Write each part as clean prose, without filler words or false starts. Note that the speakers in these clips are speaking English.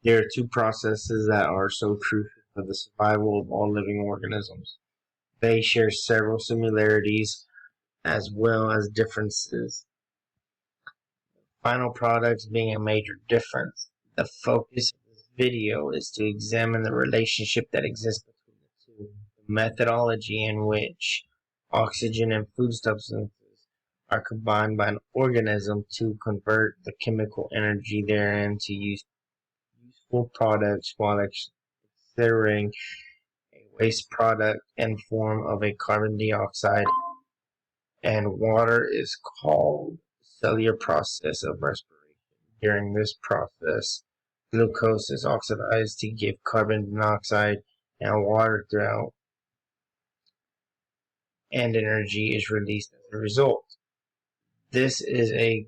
There are two processes that are so crucial for the survival of all living organisms. They share several similarities as well as differences, final products being a major difference. The focus of this video is to examine the relationship that exists between the two, the methodology in which oxygen and food substances are combined by an organism to convert the chemical energy therein to useful products while exerting a waste product in form of a carbon dioxide and water is called cellular process of respiration. During this process, glucose is oxidized to give carbon dioxide and water throughout, and energy is released as a result. This is a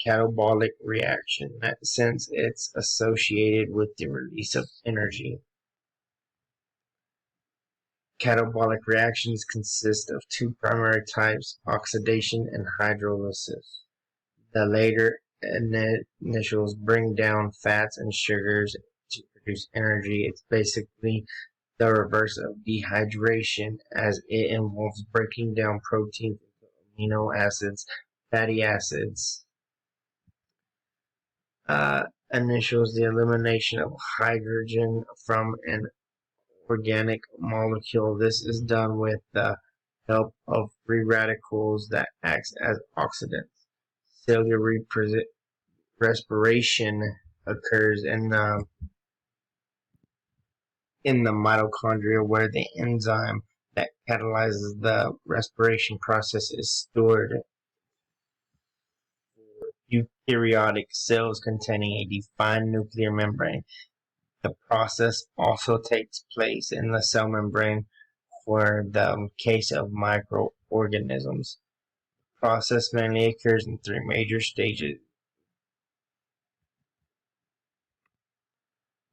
catabolic reaction since it's associated with the release of energy. Catabolic reactions consist of two primary types, oxidation and hydrolysis. The later initials bring down fats and sugars to produce energy. It's basically the reverse of dehydration, as it involves breaking down proteins into amino acids, fatty acids. Initials the elimination of hydrogen from an organic molecule. This is done with the help of free radicals that acts as oxidants. Cellular respiration occurs in the mitochondria, where the enzyme that catalyzes the respiration process is stored for eukaryotic cells containing a defined nuclear membrane. The process also takes place in the cell membrane for the case of microorganisms. The process mainly occurs in three major stages: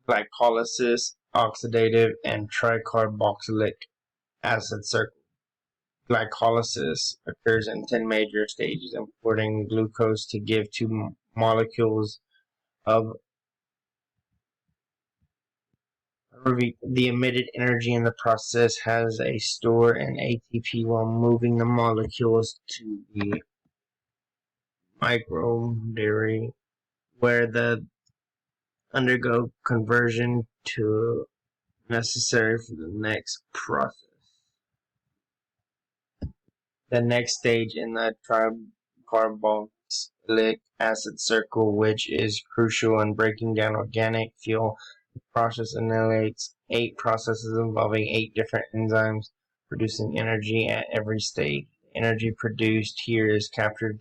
glycolysis, oxidative, and tricarboxylic acid cycle. Glycolysis occurs in 10 major stages, importing glucose to give two molecules of the emitted energy in the process has a store in ATP while moving the molecules to the mitochondria, where they undergo conversion to necessary for the next process. The next stage in the tricarboxylic acid cycle, which is crucial in breaking down organic fuel. The process annihilates 8 processes involving 8 different enzymes, producing energy at every stage. The energy produced here is captured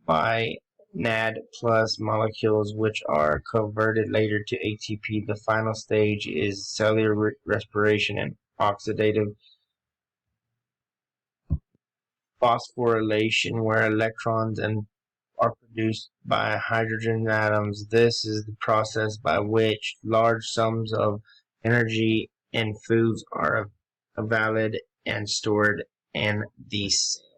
by NAD plus molecules, which are converted later to ATP. The final stage is cellular respiration and oxidative phosphorylation, where electrons are produced by hydrogen atoms. This is the process by which large sums of energy in foods are valid and stored in the cell.